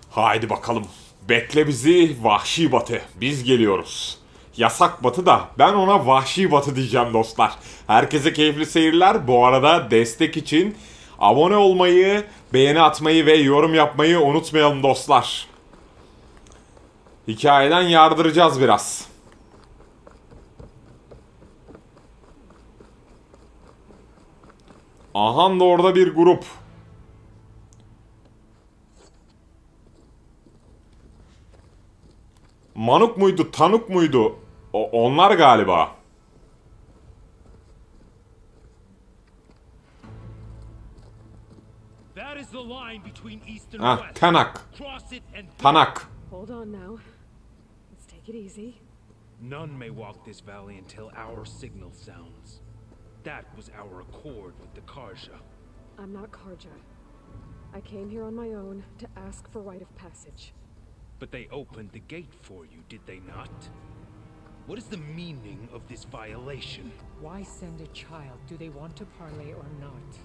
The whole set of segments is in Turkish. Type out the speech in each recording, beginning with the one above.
Haydi bakalım. Bekle bizi vahşi batı. Biz geliyoruz. Yasak batı da ben ona vahşi batı diyeceğim dostlar. Herkese keyifli seyirler. Bu arada destek için abone olmayı, beğeni atmayı ve yorum yapmayı unutmayalım dostlar. Hikayeden yardıracağız biraz. Aha da orada bir grup. Manuk muydu, tanuk muydu? Onlar galiba. Ah, Tanak. Tanak. Hold on now. Let's take it easy. None may walk this valley until our signal sounds. That was our accord with the Karja. I'm not Karja. I came here on my own to ask for rite of passage. But they opened the gate for you, did they not? What is the meaning of this violation? Why send a child? Do they want to parley or not?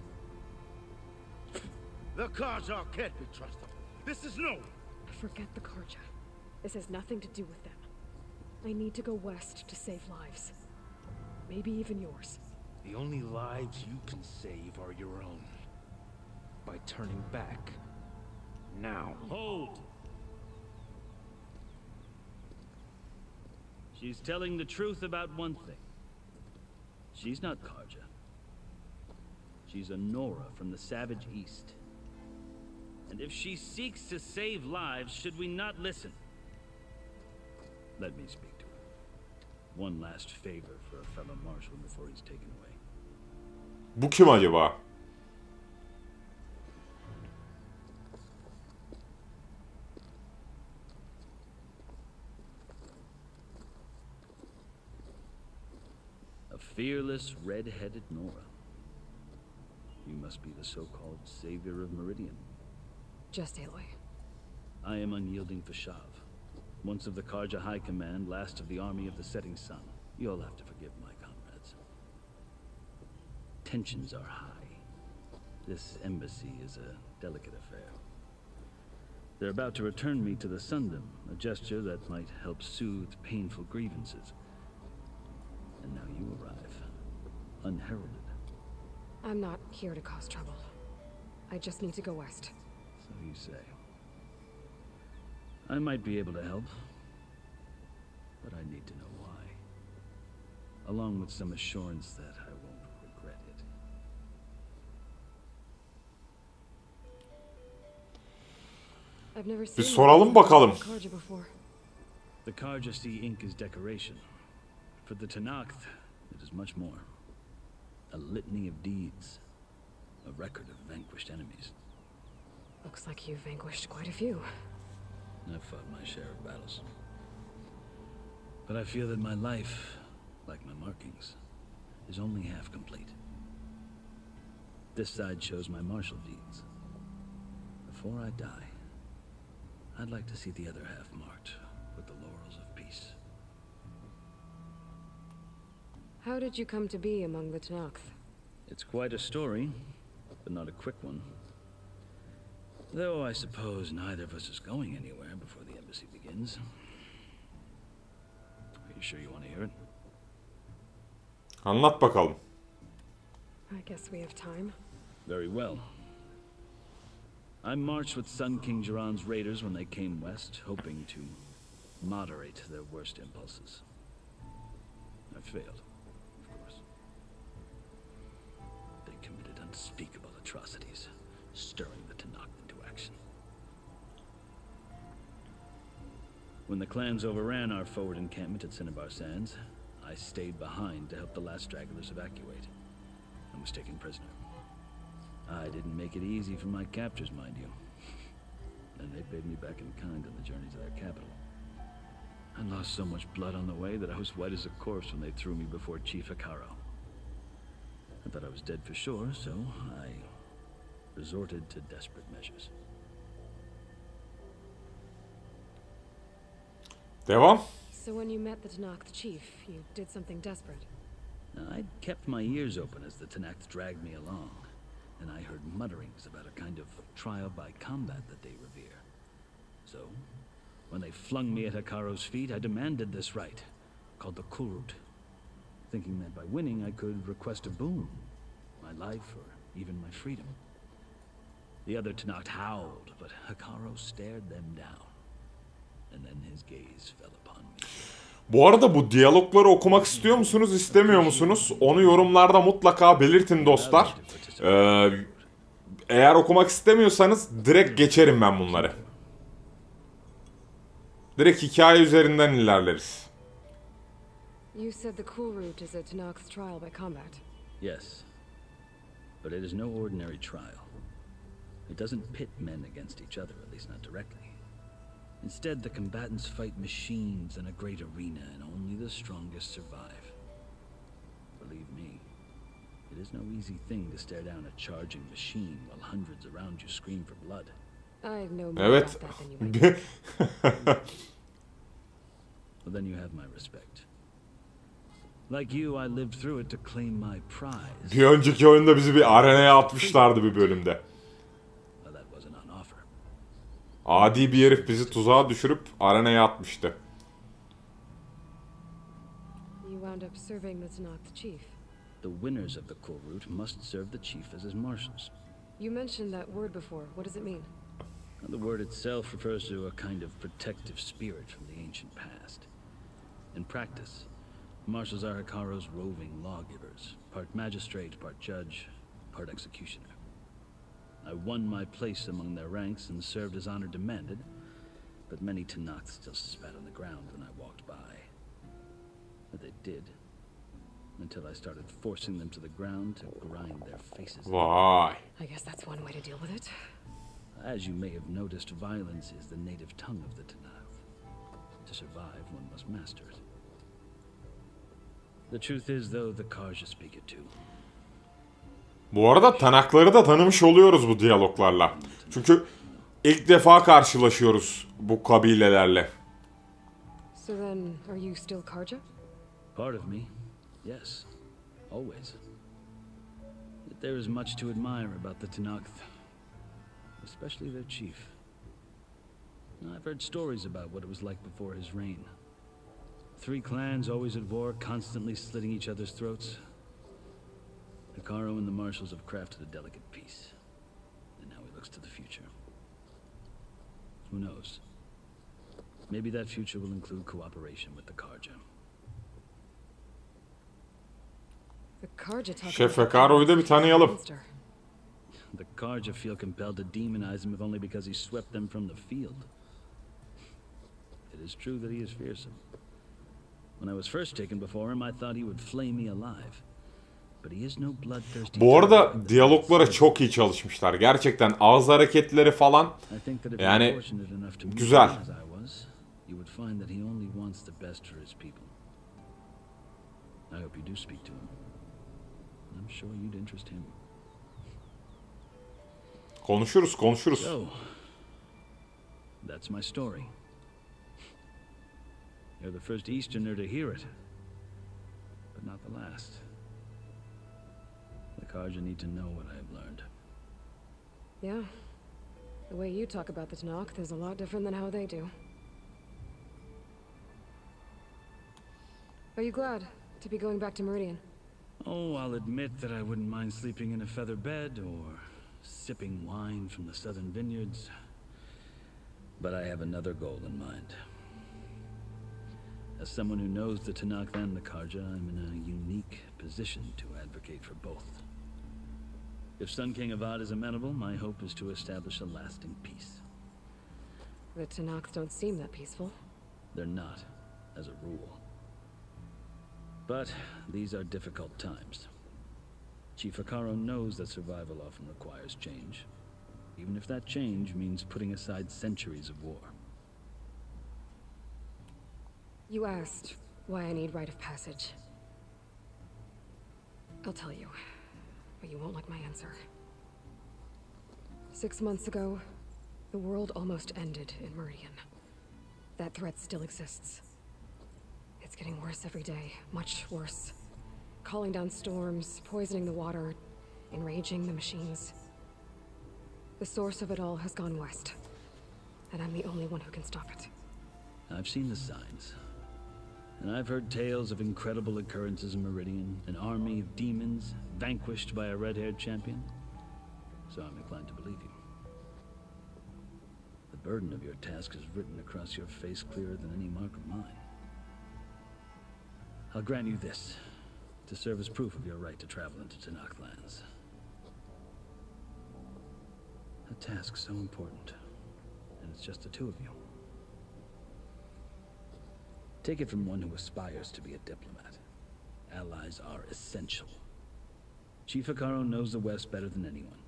The Karja can't be trusted. This is no. Forget the Karja. This has nothing to do with them. I need to go west to save lives. Maybe even yours. The only lives you can save are your own. By turning back. Now. Hold! She's telling the truth about one thing. She's not Karja. She's a Nora from the savage east. And if she seeks to save lives, should we not listen? Let me speak to her. One last favor for a fellow marshal before he's taken away. Bu kim acaba? A fearless, red-headed Nora. You must be the so-called savior of Meridian. Just Aloy. I am unyielding Fashav. Once of the Karja High Command, last of the army of the setting sun. You'll have to forgive my comrades. Tensions are high. This embassy is a delicate affair. They're about to return me to the Sundom, a gesture that might help soothe painful grievances. And now you arrive, unheralded. I'm not here to cause trouble. I just need to go west. So you say. I might be able to help, but I need to know why. Along with some assurance that I won't regret it. I've never seen Bir soralım bakalım. Karja before. The Karja see ink as decoration. For the Tanakh, it is much more. A litany of deeds. A record of vanquished enemies. Looks like you've vanquished quite a few. I've fought my share of battles. But I feel that my life, like my markings, is only half complete. This side shows my martial deeds. Before I die, I'd like to see the other half marked with the laurels of peace. How did you come to be among the Tanakh? It's quite a story, but not a quick one. Though I suppose neither of us is going anywhere before the embassy begins. Are you sure you want to hear it? Anlat bakalım. I guess we have time. Very well. I marched with Sun King Jiran's raiders when they came west, hoping to moderate their worst impulses. I failed, of course. They committed unspeakable atrocities, stirring the Tanakh into action. When the clans overran our forward encampment at Cinnabar Sands, I stayed behind to help the last stragglers evacuate, and was taken prisoner. I didn't make it easy for my captors, mind you. And they paid me back in kind on the journey to their capital. I lost so much blood on the way that I was white as a corpse when they threw me before Chief Akaro. I thought I was dead for sure, so I resorted to desperate measures. Devam. So when you met the Tanakh chief, you did something desperate. Now, I'd kept my ears open as the Tanakh dragged me along, and I heard mutterings about a kind of trial by combat that they revere. So, when they flung me at Hikaru's feet, I demanded this right, called the Kurut, thinking that by winning I could request a boon, my life or even my freedom. The other Tanakh howled, but Hikaru stared them down, and then his gaze fell upon me. Bu arada bu diyalogları okumak istiyor musunuz, istemiyor musunuz? Onu yorumlarda mutlaka belirtin dostlar. Eğer okumak istemiyorsanız direkt geçerim ben bunları. Direkt hikaye üzerinden ilerleriz. You said the cool route is a Tanakh's trial by combat. Yes, but it is no ordinary trial. It doesn't pit men against each other, at least not directly. Instead, the combatants fight machines in a great arena, and only the strongest survive. Believe me, it is no easy thing to stare down a charging machine while hundreds around you scream for blood. I know more about that than you might. Well, then you have my respect. Like you, I lived through it to claim my prize. Bir önceki oyunda bizi bir arenaya atmışlardı bir bölümde. Well, that wasn't on offer. Adi bir herif bizi tuzağa düşürüp arenaya atmıştı. You wound up serving the Tanakh chief. The winners of the cool route must serve the chief as his marshals. You mentioned that word before. What does it mean? The word itself refers to a kind of protective spirit from the ancient past. In practice, marshals are Hikaru's roving lawgivers, part magistrate, part judge, part executioner. I won my place among their ranks and served as honor demanded, but many Tanakhs still spat on the ground when I walked by. But they did, until I started forcing them to the ground to grind their faces. Vay. I guess that's one way to deal with it. As you may have noticed, violence is the native tongue of the Tanakh. To survive, one must master it. The truth is, though, the Karja speak it too. Bu arada Tanakh'ları da tanımış oluyoruz bu diyaloglarla. Çünkü ilk defa karşılaşıyoruz bu kabilelerle. So then, are you still Karja? Part of me, yes, always. Yet there is much to admire about the Tanakh, especially their chief. I've heard stories about what it was like before his reign. 3 clans always at war, constantly slitting each other's throats. Hikaru and the marshals have crafted a delicate peace, and now he looks to the future. Who knows? Maybe that future will include cooperation with the Karja. The Karja talk Şef about Hikaru'yu da bir tanıyalım. monster. The Karja feel compelled to demonize him if only because he swept them from the field. It is true that he is fearsome. When I was first taken before him, I thought he would flay me alive. But he is no bloodthirsty. Bu arada diyaloglara çok iyi çalışmışlar. Gerçekten ağız hareketleri falan yani güzel. You would find that he only wants the best for his people. I hope you do speak to him. I'm sure you'd interest him. Konuşuruz, konuşuruz. So, that's my story. You're the first Easterner to hear it, but not the last. The Karja need to know what I have learned. Yeah. The way you talk about the Tanakh is a lot different than how they do. Are you glad to be going back to Meridian? Oh, I'll admit that I wouldn't mind sleeping in a feather bed or sipping wine from the southern vineyards. But I have another goal in mind. As someone who knows the Tanakh and the Karja, I'm in a unique position to advocate for both. If Sun King Avad is amenable, my hope is to establish a lasting peace. The Tanakhs don't seem that peaceful. They're not, as a rule. But these are difficult times. Chief Hikaru knows that survival often requires change, even if that change means putting aside centuries of war. You asked why I need rite of passage. I'll tell you, but you won't like my answer. 6 months ago, the world almost ended in Meridian. That threat still exists. It's getting worse every day, much worse. Calling down storms, poisoning the water, enraging the machines. The source of it all has gone west. and I'm the only one who can stop it. I've seen the signs. And I've heard tales of incredible occurrences in Meridian, an army of demons vanquished by a red-haired champion. So I'm inclined to believe you. The burden of your task is written across your face clearer than any mark of mine. I'll grant you this, to serve as proof of your right to travel into Tanakh lands. A task so important, and it's just the two of you. Take it from one who aspires to be a diplomat. Allies are essential. Chief Akaro knows the West better than anyone.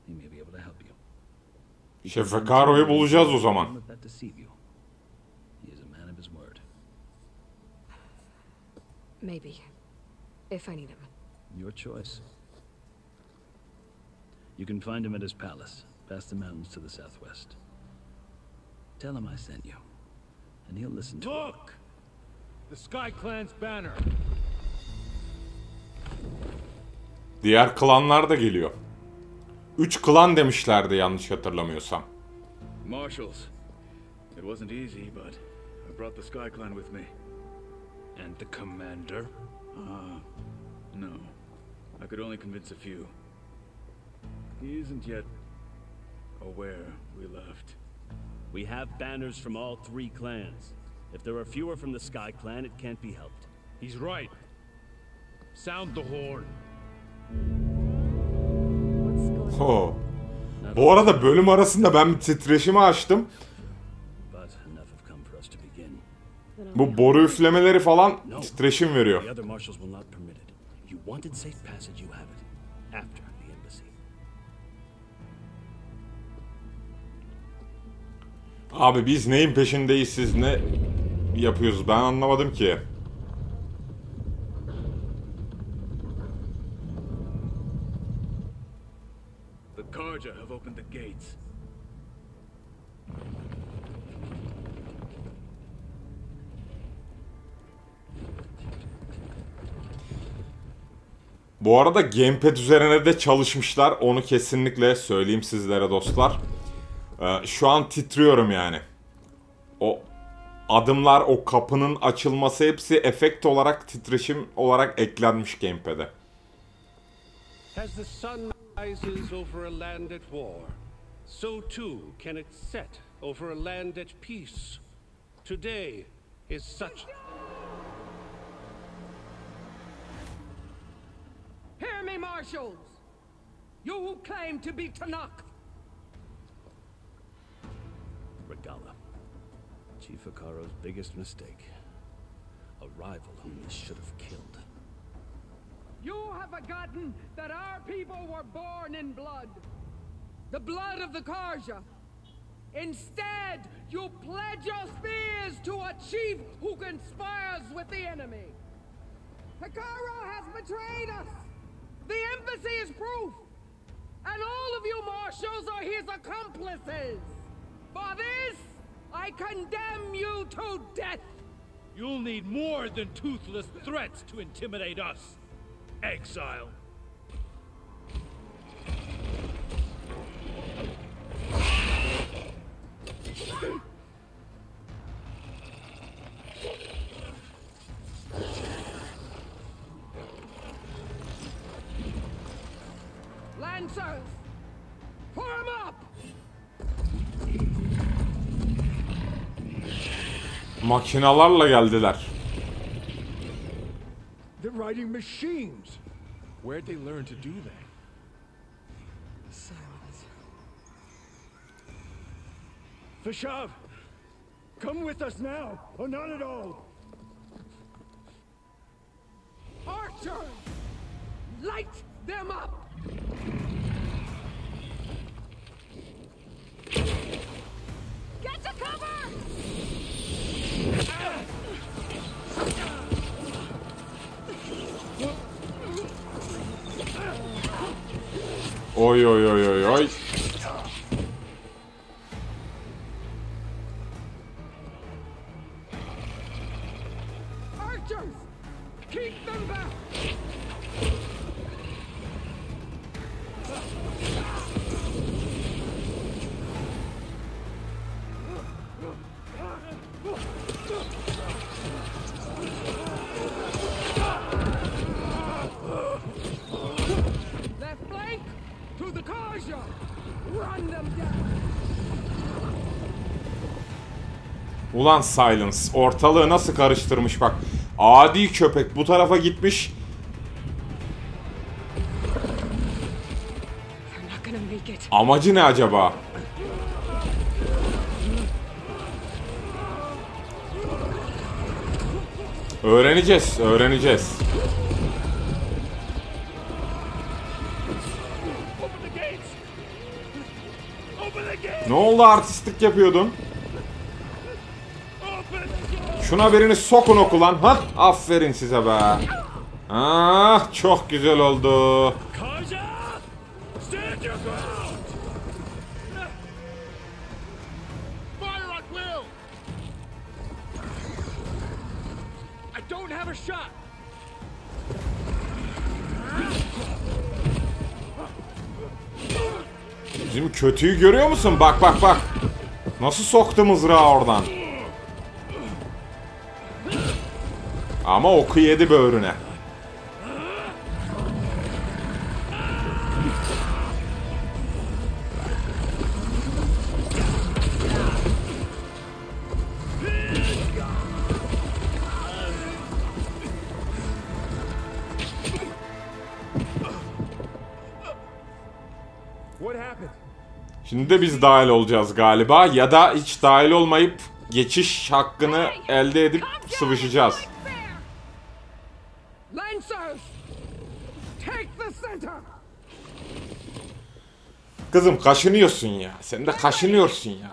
He may be able to help you. Şef Akaro'yu bulacağız o zaman. Don't let that deceive you. He is a man of his word. Maybe. If I need him. Your choice. You can find him at his palace, past the mountains to the southwest. Tell him I sent you, and he'll listen to it. Look! The Sky Clan's banner. Diğer klanlar da geliyor. 3 klan demişlerdi yanlış hatırlamıyorsam. Marshals. It wasn't easy, but I brought the Sky Clan with me. And the commander? No. I could only convince a few. He isn't yet aware we left. We have banners from all 3 clans. If there are fewer from the Sky Clan, it can't be helped. He's right. Sound the horn. Oh. Bu arada bölüm arasında ben bir titreşimi açtım. But enough have come for us to begin. Bu boru üflemeleri falan titreşim veriyor. The other marshals will not permit it. If you wanted safe passage, you have it. After the embassy. Abi biz neyin peşindeyiz, siz ne yapıyoruz, ben anlamadım ki. The Karja have opened the gates. Bu arada gamepad üzerine de çalışmışlar. Onu kesinlikle söyleyeyim sizlere dostlar. Şu an titriyorum yani. O adımlar, o kapının açılması hepsi efekt olarak, titreşim olarak eklenmiş gamepad'e. As the sun rises over a land at war, so too can it set over a land at peace. Today is such... Hear me, marshals! You who claim to be Tanakh! Regala. Chief Akaro's biggest mistake. A rival whom he should have killed. You have forgotten that our people were born in blood. The blood of the Karja. Instead, you pledge your spears to a chief who conspires with the enemy. Akaro has betrayed us. The embassy is proof. And all of you marshals are his accomplices. For this, I condemn you to death. You'll need more than toothless threats to intimidate us. Exile. Lancers, form up! Makinalarla geldiler. They're riding machines. Where'd they learn to do that? Silence. Fashav, come with us now, or not at all. Archer, light them up! Get to cover! Oy oy oy oy oy. Archers, keep them back! Ulan Silence ortalığı nasıl karıştırmış bak. Adi köpek bu tarafa gitmiş. Amacı ne acaba? Öğreneceğiz, öğreneceğiz. Ne oldu, artistlik yapıyordun? Şuna birini sokun okulan. Hah, aferin size be. Ah, çok güzel oldu. Bizim kötüyü görüyor musun? Bak bak bak. Nasıl soktu mızrağı oradan. Ama oku yedi böğrüne. Şimdi de biz dahil olacağız galiba ya da hiç dahil olmayıp geçiş hakkını elde edip sıvışacağız. Kızım kaşınıyorsun ya. Sen de kaşınıyorsun ya.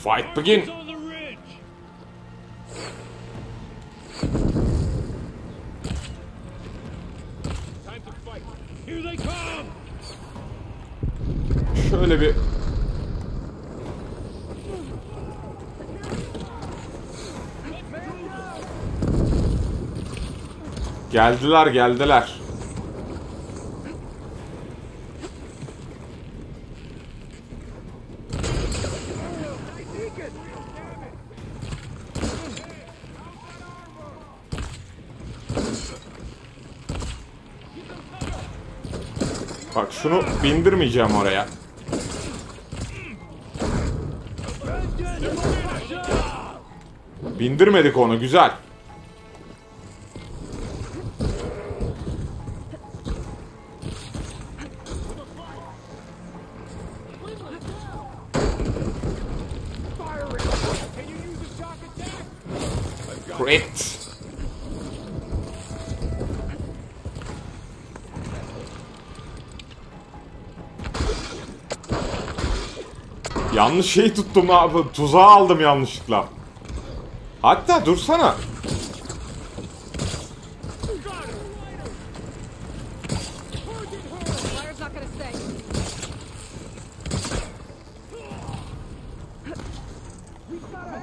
Fight begin. Şöyle bir geldiler, geldiler. Bak şunu bindirmeyeceğim oraya. Bindirmedik onu, güzel. Crit. Yanlış şey tuttum abi. Tuzağa aldım yanlışlıkla. Hatta dursana.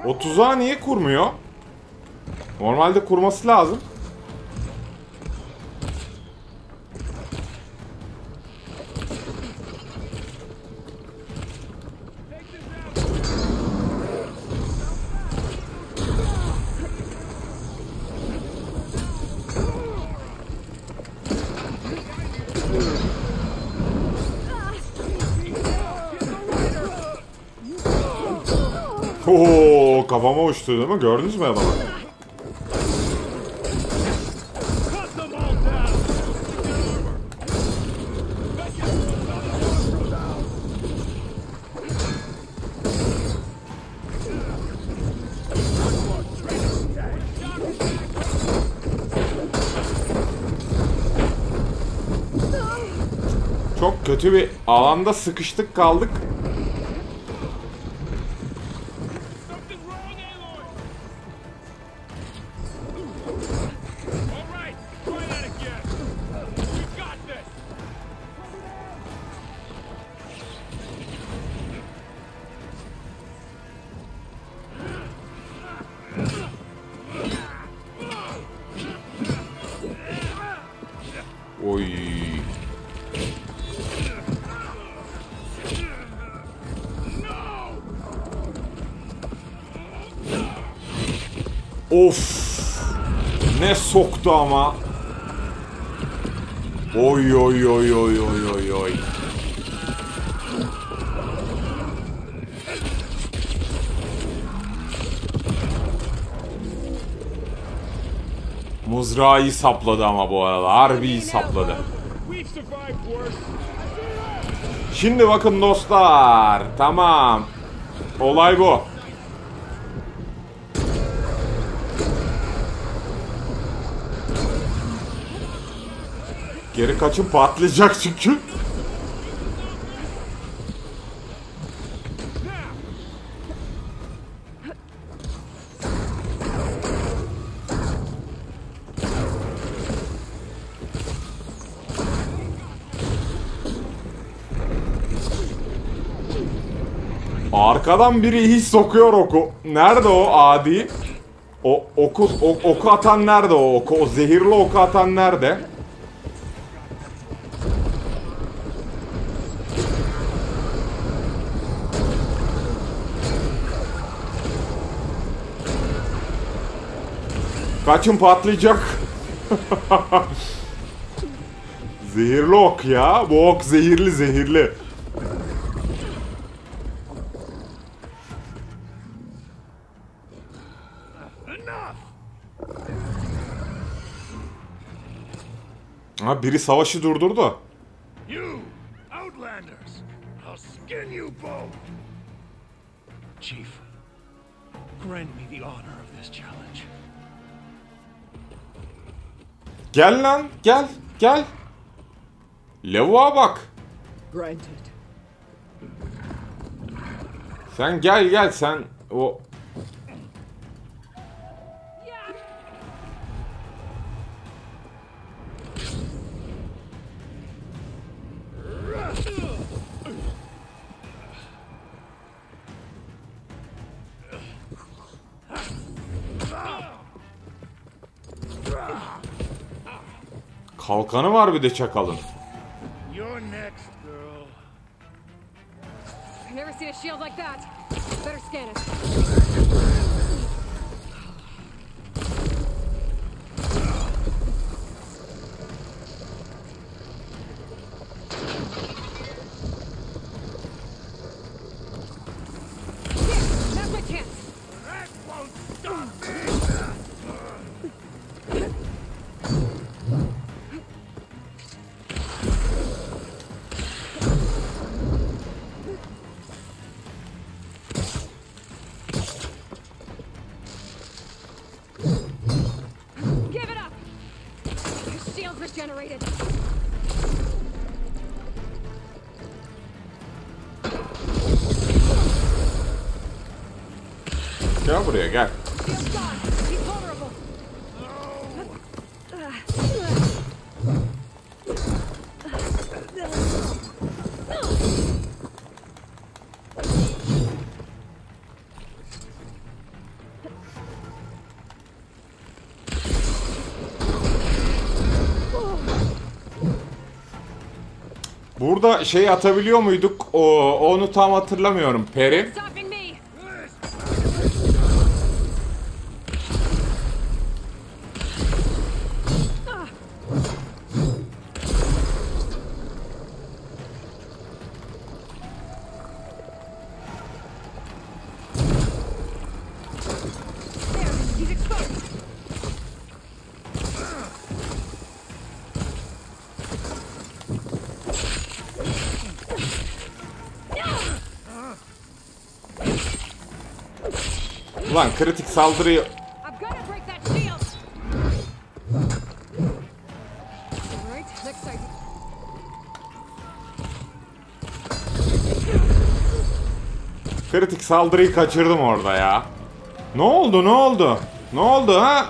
O tuzağı niye kurmuyor? Normalde kurması lazım. Oo, kafama uçtu değil mi? Gördünüz mü adamı? Çok kötü bir alanda sıkıştık kaldık. Oy. Of. Ne soktu ama. Oy oy oy oy oy oy oy. Mızrağı iyi sapladı ama bu arada. Harbi iyi sapladı. Şimdi bakın dostlar. Tamam. Olay bu. Geri kaçın, patlayacak çünkü. Arkadan biri iyi sokuyor oku. Nerede o adi? O oku atan nerede o oku? O zehirli oku atan nerede? Kaçın, patlayacak. Zehirli ok ya. Bu ok zehirli zehirli. Ha, biri savaşı durdurdu. You outlanders, I'll skin you both. Chief, grant me the honor of this challenge. Gel lan, gel, gel. Lavuğa bak. Granted. Sen gel sen o... Kalkanı var bir de çakalın. You're next, girl. I've never seen a shield like that. Better scan it. That's my chance. That won't stop me. Give it up. The shield was generated. Gel buraya gel. Shield's gone. He's vulnerable. Burada şey atabiliyor muyduk? Onu tam hatırlamıyorum. Peri. Stopping me. There, he's exposed. Ulan kritik saldırıyı... I've got to break that shield. All right, next time. Kritik saldırıyı kaçırdım orada ya. Ne oldu, ne oldu? Ne oldu ha?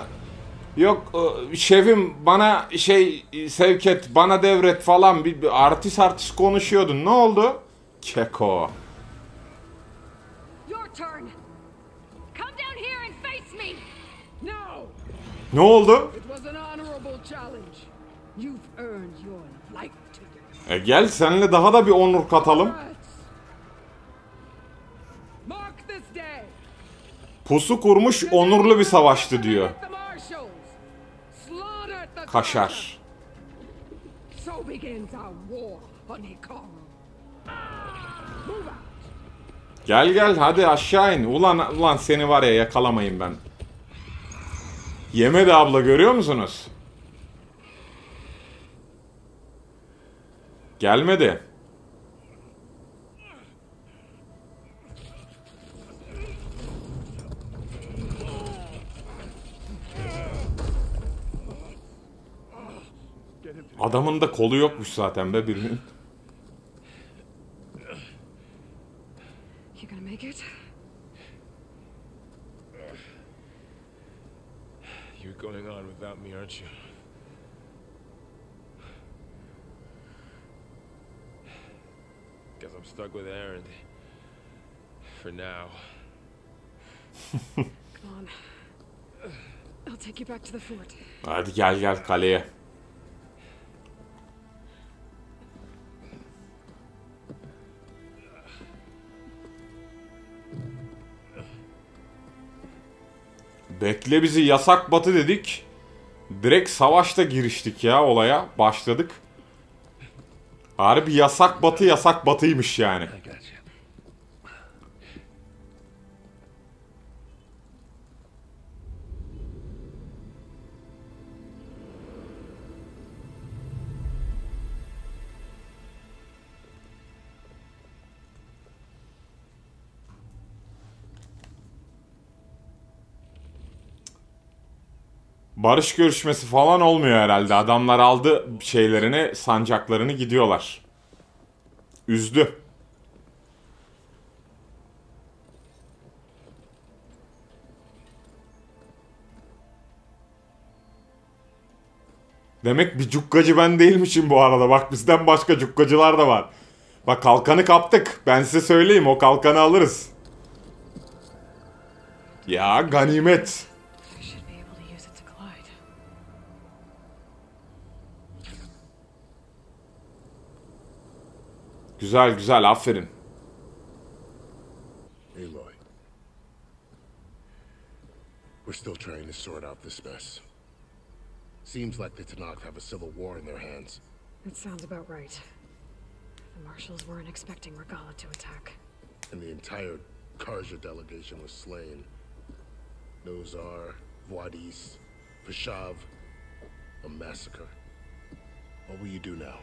Yok şefim bana şey sevk et, bana devret falan, bir artist konuşuyordun. Ne oldu? Keko. Your turn. Come down here and face me. No! Ne oldu? It was an honorable challenge. You've earned your life today. Gel seninle daha da bir onur katalım. Comrades, mark this day. Pusu kurmuş onurlu bir savaştı diyor. The marshals. Slaughtered the Kaşar. So begins our war on Hikaru. Move out. Gel gel hadi aşağı in. Ulan seni var ya yakalamayın ben. Yemedi abla, görüyor musunuz? Gelmedi. Adamın da kolu yokmuş zaten be birinin. You gonna make it? You're going on without me, aren't you? Guess I'm stuck with Aaron. For now. Come on. I'll take you back to the fort. Hadi gel kaleye. Bekle bizi yasak batı dedik. Direkt savaşta giriştik ya olaya. Başladık. Harbi yasak batıymış yani. Barış görüşmesi falan olmuyor herhalde. Adamlar aldı şeylerini, sancaklarını, gidiyorlar. Üzdü. Demek bir cukkacı ben değilmişim bu arada. Bak bizden başka cukkacılar da var. Bak kalkanı kaptık. Ben size söyleyeyim, o kalkanı alırız. Ya ganimet. Güzel güzel, aferin. Aloy. We're still trying to sort out this mess. Seems like the Tanakh have a civil war in their hands. That sounds about right. The marshals weren't expecting Regala to attack. And the entire Karja delegation was slain. Nozar, Vuadis, Vashav. A massacre. What will you do now?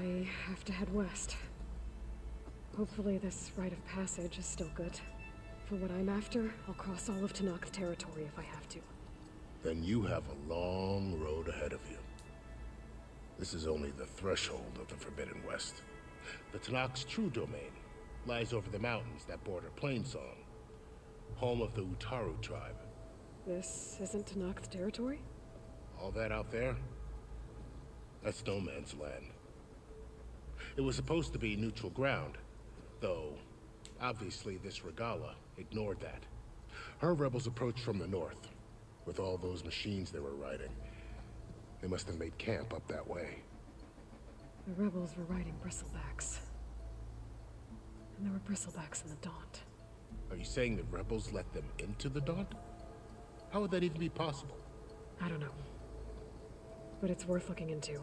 I have to head west. Hopefully this rite of passage is still good. For what I'm after, I'll cross all of Tanakh's territory if I have to. Then you have a long road ahead of you. This is only the threshold of the Forbidden West. The Tanakh's true domain lies over the mountains that border Plainsong, home of the Utaru tribe. This isn't Tanakh's territory? All that out there? That's no man's land. It was supposed to be neutral ground, though obviously this Regala ignored that. Her rebels approached from the north, with all those machines they were riding. They must have made camp up that way. The rebels were riding bristlebacks. And there were bristlebacks in the Daunt. Are you saying the rebels let them into the Daunt? How would that even be possible? I don't know. But it's worth looking into.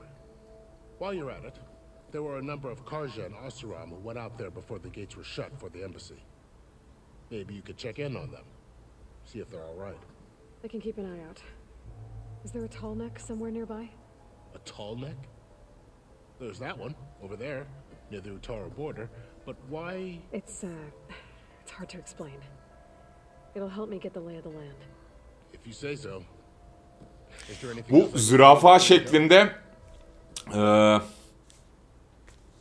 While you're at it, there were a number of Karja and Oseram who went out there before the gates were shut for the embassy. Maybe you could check in on them. See if they're all right. I can keep an eye out. Is there a tall neck somewhere nearby? A tall neck? There's that one, over there, near the Utaru border. But why? It's hard to explain. It'll help me get the lay of the land. If you say so. Is there anything Bu else zürafa şeklinde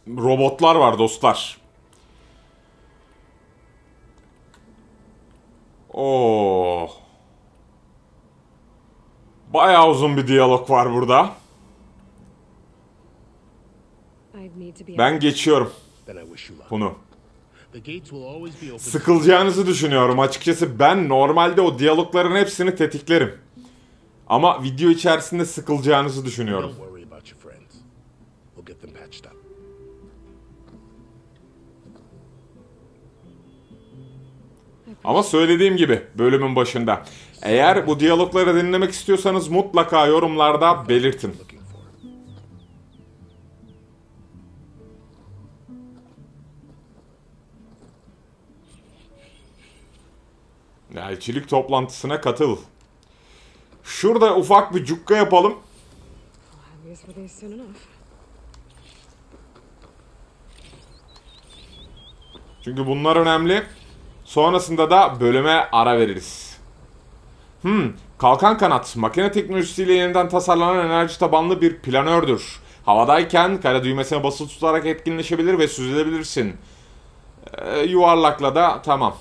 robotlar var dostlar. Oo. Bayağı uzun bir diyalog var burada. Ben geçiyorum bunu. Sıkılacağınızı düşünüyorum. Açıkçası ben normalde o diyalogların hepsini tetiklerim. Ama video içerisinde sıkılacağınızı düşünüyorum. Ama söylediğim gibi bölümün başında, eğer bu diyalogları dinlemek istiyorsanız mutlaka yorumlarda belirtin. Elçilik toplantısına katıl. Şurada ufak bir cukka yapalım. Çünkü bunlar önemli. Sonrasında da bölüme ara veririz. Kalkan kanat. Makine teknolojisiyle yeniden tasarlanan enerji tabanlı bir planördür. Havadayken kare düğmesine basılı tutarak etkinleşebilir ve süzülebilirsin. Yuvarlakla da tamam.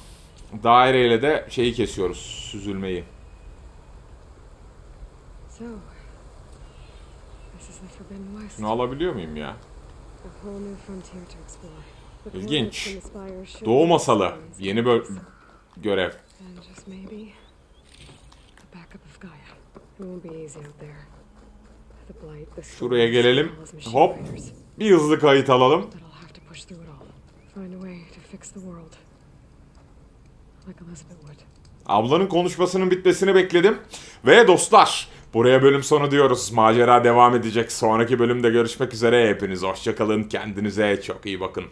Daireyle de şeyi kesiyoruz. Süzülmeyi. Şunu alabiliyor muyum ya? İlginç. Doğu masalı. Yeni görev. Şuraya gelelim. Hop. Bir hızlı kayıt alalım. Ablanın konuşmasının bitmesini bekledim. Ve dostlar, buraya bölüm sonu diyoruz. Macera devam edecek. Sonraki bölümde görüşmek üzere. Hepiniz hoşça kalın. Kendinize çok iyi bakın.